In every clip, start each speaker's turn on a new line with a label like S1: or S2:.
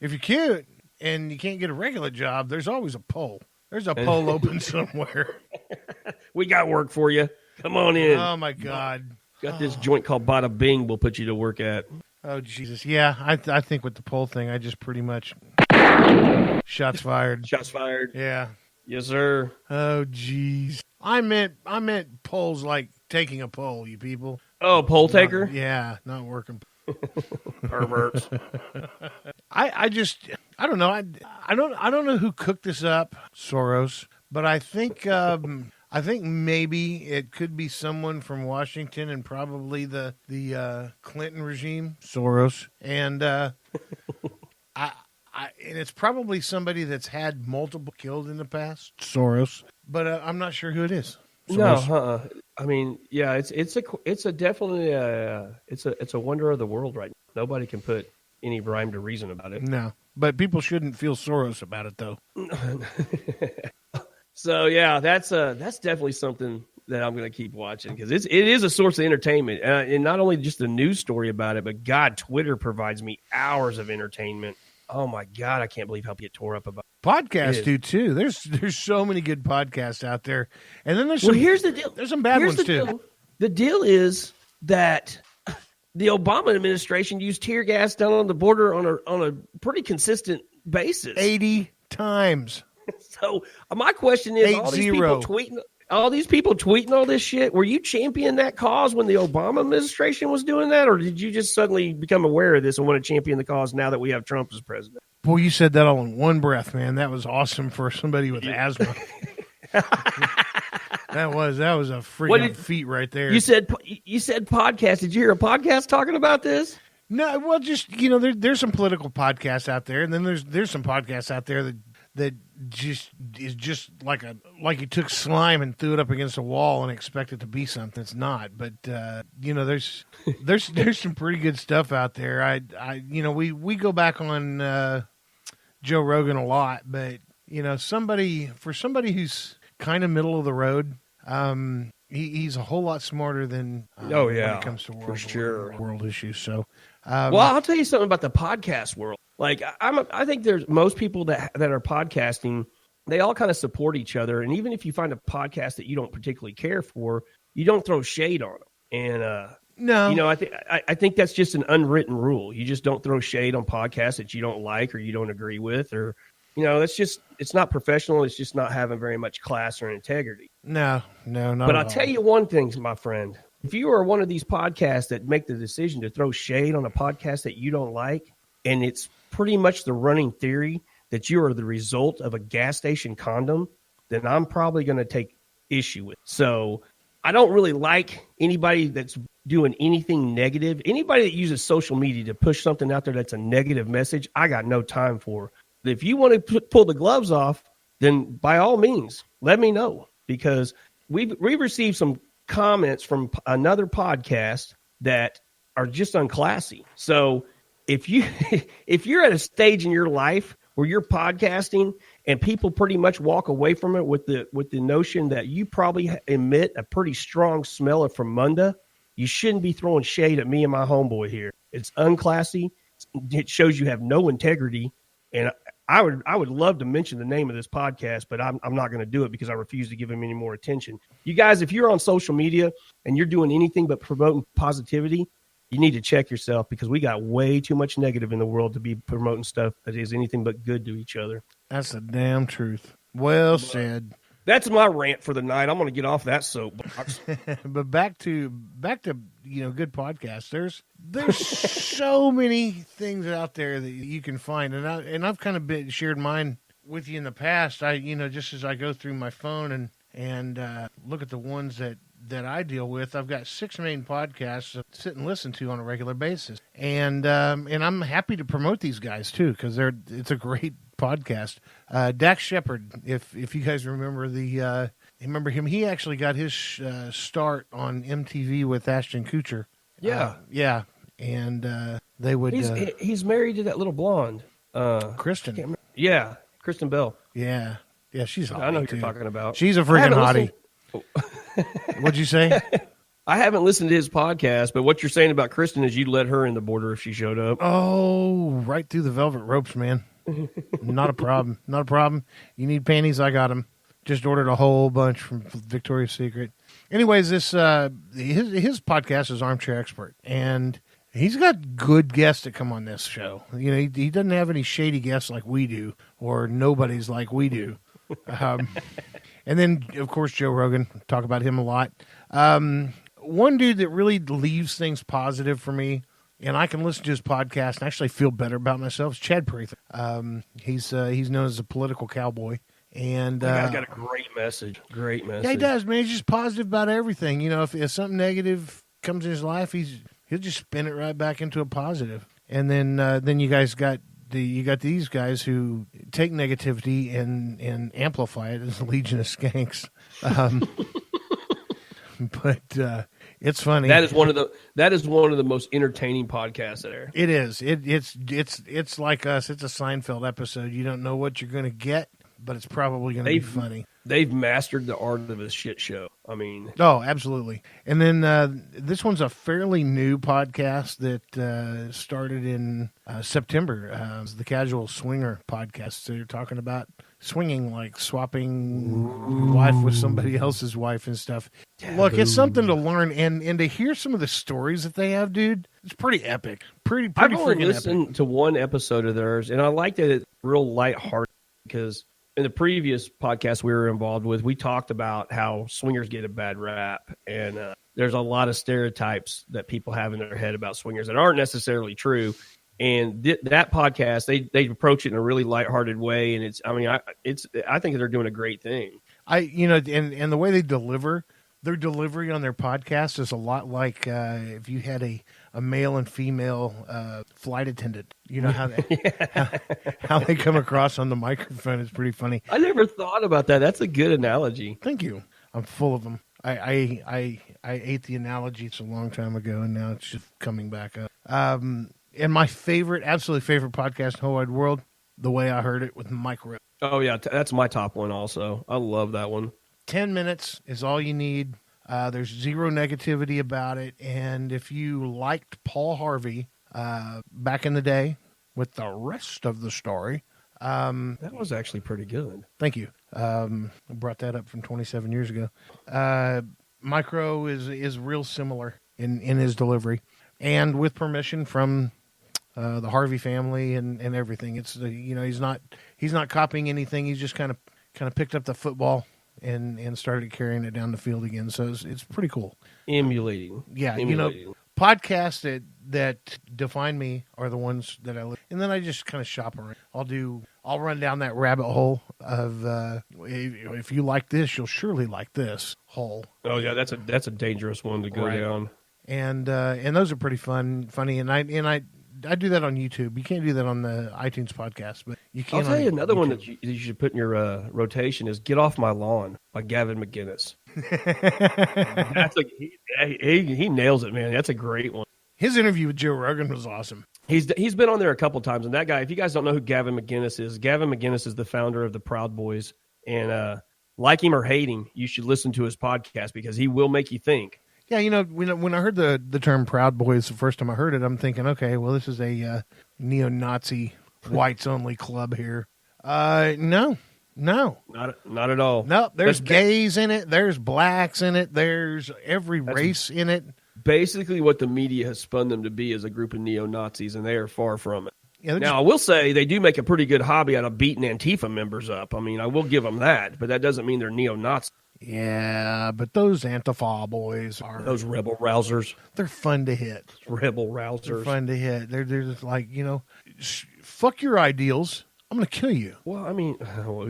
S1: if you're cute and you can't get a regular job, there's always a pole. There's a pole open somewhere.
S2: We got work for you. Come on in.
S1: Oh, my God.
S2: Got this joint called Bada Bing we'll put you to work at.
S1: Oh, Jesus. Yeah, I think with the pole thing, I just pretty much shots fired.
S2: Shots fired.
S1: Yeah.
S2: Yes, sir.
S1: Oh, jeez. I meant poles like taking a pole, you people.
S2: Oh, pole taker?
S1: Yeah, not working.
S2: Perverts.
S1: I don't know. I don't know who cooked this up, Soros, but I think maybe it could be someone from Washington and probably the Clinton regime, Soros, and and it's probably somebody that's had multiple killed in the past, Soros, but I'm not sure who it is. Soros.
S2: No, I mean, yeah, it's definitely it's a wonder of the world right now. Nobody can put any rhyme to reason about it.
S1: No, but people shouldn't feel Soros about it though.
S2: So yeah, that's definitely something that I'm going to keep watching because it is a source of entertainment, and not only just the news story about it, but God, Twitter provides me hours of entertainment. Oh my God, I can't believe how people get tore up about it.
S1: Podcasts do too. There's so many good podcasts out there, and then there's some,
S2: here's the deal.
S1: There's some bad ones too.
S2: Deal. The deal is that the Obama administration used tear gas down on the border on a pretty consistent basis,
S1: 80 times.
S2: So my question is, all these people tweeting all this shit, were you championing that cause when the Obama administration was doing that, or did you just suddenly become aware of this and want to champion the cause now that we have Trump as president?
S1: Boy, you said that all in one breath, man. That was awesome for somebody with asthma. That was a freaking feat right there.
S2: You said podcast. Did you hear a podcast talking about this?
S1: No, well, just there's some political podcasts out there, and then there's some podcasts out there that just is just like you took slime and threw it up against a wall and expect it to be something. It's not, but there's some pretty good stuff out there. We go back on Joe Rogan a lot, but somebody who's kind of middle of the road, he's a whole lot smarter than when it comes to world issues. So,
S2: well, I'll tell you something about the podcast world. Like I think there's most people that are podcasting, they all kind of support each other. And even if you find a podcast that you don't particularly care for, you don't throw shade on them. And no, I think that's just an unwritten rule. You just don't throw shade on podcasts that you don't like or you don't agree with, or it's not professional. It's just not having very much class or integrity.
S1: No, not.
S2: But I'll tell you one thing, my friend. If you are one of these podcasts that make the decision to throw shade on a podcast that you don't like, and it's pretty much the running theory that you are the result of a gas station condom, then I'm probably going to take issue with it. So I don't really like anybody that's doing anything negative. Anybody that uses social media to push something out there that's a negative message, I got no time for. If you want to pull the gloves off, then by all means, let me know, because we've received some comments from another podcast that are just unclassy. So if you're at a stage in your life where you're podcasting and people pretty much walk away from it with the notion that you probably emit a pretty strong smell from Munda, you shouldn't be throwing shade at me and my homeboy here. It's unclassy. It shows you have no integrity. And I would love to mention the name of this podcast, but I'm not going to do it because I refuse to give him any more attention. You guys, if you're on social media and you're doing anything but promoting positivity, you need to check yourself, because we got way too much negative in the world to be promoting stuff that is anything but good to each other.
S1: That's the damn truth. Well said.
S2: That's my rant for the night. I'm going to get off that soapbox.
S1: But back to good podcasts. There's so many things out there that you can find, and I've kind of shared mine with you in the past. Just as I go through my phone and look at the ones that I deal with, I've got 6 main podcasts to sit and listen to on a regular basis, and I'm happy to promote these guys too, because it's a great podcast. Dax Shepard, if you guys remember remember him, he actually got his start on MTV with Ashton Kutcher.
S2: Yeah,
S1: and they would.
S2: He's married to that little blonde,
S1: Kristen.
S2: Yeah, Kristen Bell.
S1: Yeah, she's hot.
S2: I know who you're talking about.
S1: She's a freaking hottie. What'd you say?
S2: I haven't listened to his podcast, but what you're saying about Kristen is you'd let her in the border if she showed up.
S1: Oh, right through the velvet ropes, man. Not a problem. Not a problem. You need panties? I got them. Just ordered a whole bunch from Victoria's Secret. Anyways, this his podcast is Armchair Expert, and he's got good guests that come on this show. You know, he doesn't have any shady guests like we do, or nobodies like we do. And then, of course, Joe Rogan. Talk about him a lot. One dude that really leaves things positive for me, and I can listen to his podcast and actually feel better about myself, is Chad Prather. He's known as a political cowboy. And
S2: The guy's got a great message. Great message.
S1: Yeah, he does, man. He's just positive about everything. You know, if something negative comes in his life, he'll just spin it right back into a positive. And then you guys got these guys who take negativity and amplify it as a Legion of Skanks. But it's funny.
S2: That is one of the most entertaining podcasts there.
S1: It is. It's like us. It's a Seinfeld episode. You don't know what you're going to get, but it's probably going to be funny.
S2: They've mastered the art of a shit show. I mean,
S1: oh, absolutely. And then this one's a fairly new podcast that started in September. It's the Casual Swinger podcast. So they're talking about swinging, like swapping wife with somebody else's wife and stuff. Taboo. Look, it's something to learn, and to hear some of the stories that they have, dude. It's pretty epic. Pretty
S2: I've only
S1: freaking
S2: listened
S1: epic.
S2: to one episode of theirs, and I like that it's real lighthearted because in the previous podcast we were involved with, we talked about how swingers get a bad rap, and there's a lot of stereotypes that people have in their head about swingers that aren't necessarily true. And that podcast, they approach it in a really lighthearted way, and I think they're doing a great thing.
S1: And the way they deliver, their delivery on their podcast is a lot like if you had a male and female flight attendant. You know how how they come across on the microphone is pretty funny.
S2: I never thought about that. That's a good analogy.
S1: Thank you. I'm full of them. I ate the analogy a long time ago, and now it's just coming back up. And my absolutely favorite podcast in the whole wide world, The Way I Heard It with Mike Rowe.
S2: Oh, yeah. That's my top one also. I love that one.
S1: 10 minutes is all you need. There's zero negativity about it. And if you liked Paul Harvey back in the day with the rest of the story.
S2: That was actually pretty good.
S1: Thank you. I brought that up from 27 years ago. Mike Rowe is real similar in his delivery. And with permission from the Harvey family and everything. It's he's not copying anything. He's just kind of picked up the football and started carrying it down the field again. So it's pretty cool.
S2: Emulating.
S1: Yeah, podcasts that define me are the ones that I listen. And then I just kind of shop around. I'll run down that rabbit hole of if you like this, you'll surely like this hole.
S2: Oh yeah, that's a dangerous one to go down.
S1: And those are pretty funny. And I do that on YouTube. You can't do that on the iTunes podcast, but you can.
S2: I'll tell you another
S1: YouTube.
S2: one that you should put in your rotation is "Get Off My Lawn" by Gavin McInnes. He nails it, man. That's a great one.
S1: His interview with Joe Rogan was awesome.
S2: He's been on there a couple times, and that guy. If you guys don't know who Gavin McInnes is the founder of the Proud Boys, and like him or hate him, you should listen to his podcast because he will make you think.
S1: Yeah, when I heard the term Proud Boys the first time I heard it, I'm thinking, okay, well, this is a neo-Nazi whites-only club here. No.
S2: Not at all.
S1: No, there's gays in it. There's blacks in it. There's every race in it.
S2: Basically what the media has spun them to be is a group of neo-Nazis, and they are far from it.
S1: Yeah,
S2: now, I will say they do make a pretty good hobby out of beating Antifa members up. I mean, I will give them that, but that doesn't mean they're neo-Nazis.
S1: Yeah, but those Antifa boys are...
S2: Those rebel rousers.
S1: They're fun to hit.
S2: Rebel rousers.
S1: They're fun to hit. They're just like, fuck your ideals. I'm going to kill you.
S2: Well, I mean,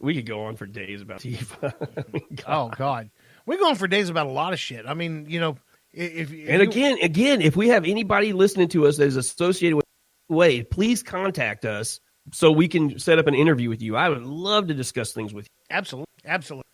S2: we could go on for days about Antifa.
S1: Oh, God. We go on for days about a lot of shit. I mean, if
S2: if we have anybody listening to us that is associated with Wade, please contact us so we can set up an interview with you. I would love to discuss things with you.
S1: Absolutely.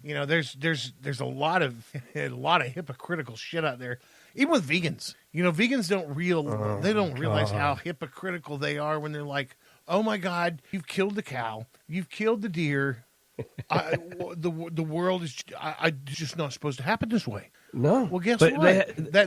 S1: There's a lot of hypocritical shit out there, even with vegans. Vegans don't realize how hypocritical they are when they're like, "Oh my God, you've killed the cow, you've killed the deer. The world is just not supposed to happen this way."
S2: No.
S1: Well, guess
S2: but
S1: what?
S2: They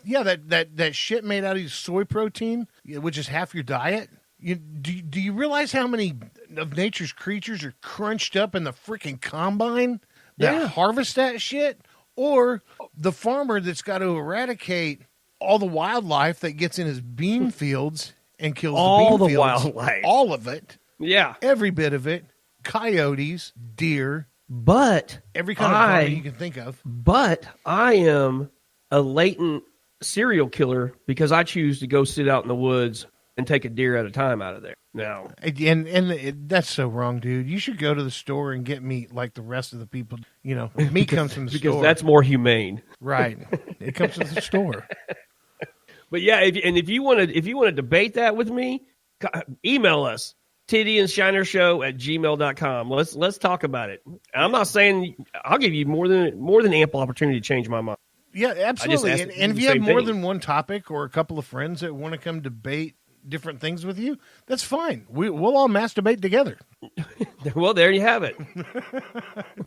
S1: That shit made out of soy protein, which is half your diet. Do you realize how many of nature's creatures are crunched up in the freaking combine that harvest that shit? Or the farmer that's got to eradicate all the wildlife that gets in his bean fields and kills
S2: all
S1: the
S2: the
S1: bean fields.
S2: wildlife.
S1: All of it.
S2: Yeah.
S1: Every bit of it. Coyotes, deer,
S2: But
S1: every kind of varmint you can think of.
S2: But I am a latent serial killer because I choose to go sit out in the woods and take a deer at a time out of there. Now,
S1: and that's so wrong, dude. You should go to the store and get meat like the rest of the people. You know, meat comes from the store.
S2: Because that's more humane.
S1: Right. It comes from the store.
S2: But yeah, if you want to debate that with me, email us. TiddyandShinerShow@gmail.com. Let's talk about it. I'm not saying I'll give you more than ample opportunity to change my mind.
S1: Yeah, absolutely. And if you have more than one topic or a couple of friends that want to come debate different things with you, that's fine. We'll all masturbate together.
S2: Well, there you have it.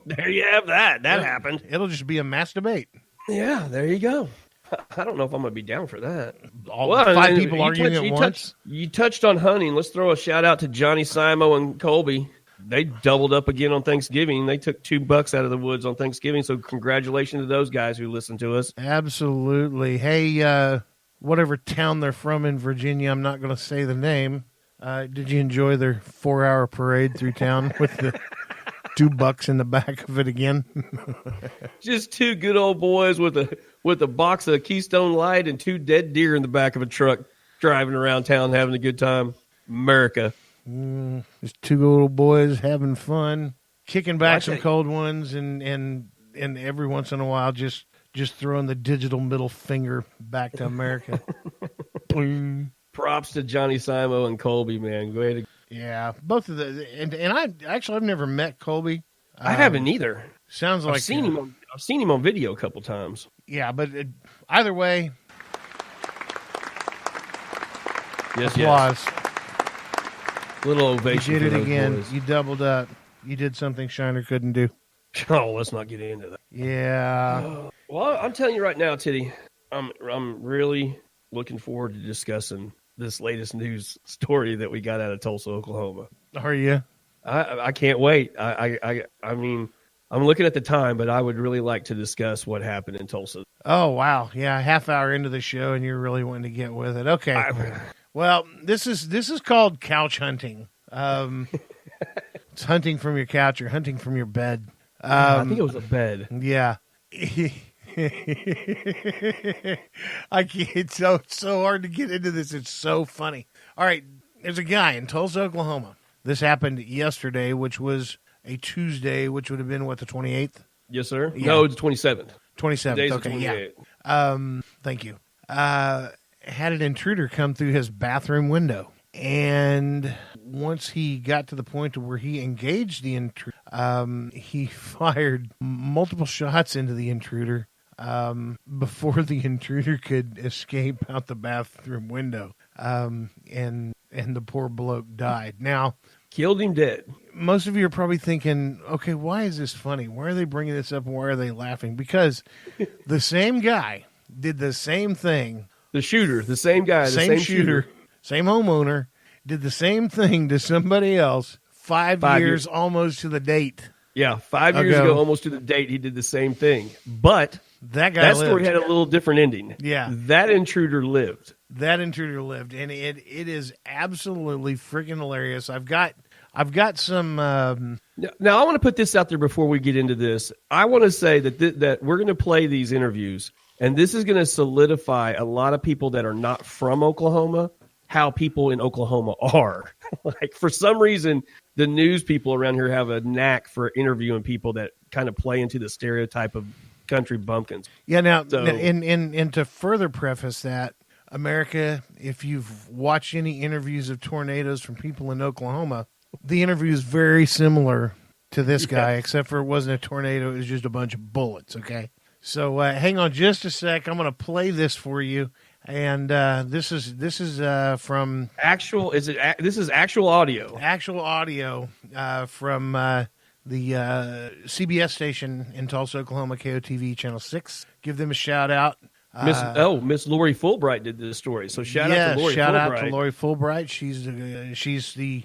S2: There you have that. That happened.
S1: It'll just be a masturbate.
S2: Yeah, there you go. I don't know if I'm going to be down for that.
S1: Five people arguing at once.
S2: You touched on hunting. Let's throw a shout out to Johnny Simo and Colby. They doubled up again on Thanksgiving. They took $2 out of the woods on Thanksgiving. So congratulations to those guys who listen to us.
S1: Absolutely. Hey, whatever town they're from in Virginia, I'm not going to say the name. Did you enjoy their 4-hour parade through town with the $2 in the back of it again?
S2: Just two good old boys with a box of Keystone Light and 2 dead deer in the back of a truck driving around town having a good time. America.
S1: Just 2 little boys having fun, kicking back some cold ones, and every once in a while just throwing the digital middle finger back to America.
S2: Props to Johnny Simo and Colby, man. Go ahead.
S1: Yeah, both of the and I've never met Colby.
S2: I haven't either.
S1: Sounds like
S2: I've seen him on video a couple times.
S1: Yeah, but either way,
S2: yes,
S1: applause.
S2: Yes. Little ovation.
S1: You did it again.
S2: Boys.
S1: You doubled up. You did something Shiner couldn't do.
S2: Oh, let's not get into that.
S1: Yeah.
S2: Well, I'm telling you right now, Tiddy, I'm really looking forward to discussing this latest news story that we got out of Tulsa, Oklahoma.
S1: Are you?
S2: I can't wait. I mean, I'm looking at the time, but I would really like to discuss what happened in Tulsa.
S1: Oh, wow. Yeah, a half hour into the show, and you're really wanting to get with it. Okay. Well, this is called couch hunting. It's hunting from your couch or hunting from your bed.
S2: I think it was a bed.
S1: Yeah. I can't. It's so hard to get into this. It's so funny. All right. There's a guy in Tulsa, Oklahoma. This happened yesterday, which was a Tuesday, which would have been, what, the 28th?
S2: Yes, sir.
S1: Yeah.
S2: No, it's 27th.
S1: 27th.
S2: Today's
S1: Okay,
S2: the 28th.
S1: Yeah. Thank you. Had an intruder come through his bathroom window. And once he got to the point where he engaged the intruder, he fired multiple shots into the intruder before the intruder could escape out the bathroom window. And the poor bloke died. Now,
S2: Killed him dead.
S1: most of you are probably thinking, okay, why is this funny? Why are they bringing this up and why are they laughing? Because the same guy did the same thing.
S2: The shooter, the same guy, the same shooter.
S1: Same homeowner, did the same thing to somebody else 5 years almost to the date.
S2: Yeah, 5 years ago, almost to the date, he did the same thing. But
S1: that story
S2: had a little different ending.
S1: Yeah.
S2: That intruder lived.
S1: That intruder lived, and it is absolutely freaking hilarious. I've got some.
S2: Now, I want to put this out there before we get into this. I want to say that we're going to play these interviews, and this is going to solidify a lot of people that are not from Oklahoma, how people in Oklahoma are. Like, for some reason, the news people around here have a knack for interviewing people that kind of play into the stereotype of country bumpkins.
S1: Yeah, now, and to further preface that, America, if you've watched any interviews of tornadoes from people in Oklahoma, the interview is very similar to this guy, except for it wasn't a tornado, it was just a bunch of bullets, okay? So hang on just a sec. I'm going to play this for you. And this is from
S2: actual. This is actual audio.
S1: Actual audio from the CBS station in Tulsa, Oklahoma, KOTV Channel 6. Give them a shout out.
S2: Miss Lori Fulbright did this story. So shout out to Lori Fulbright.
S1: Shout out to Lori Fulbright. She's the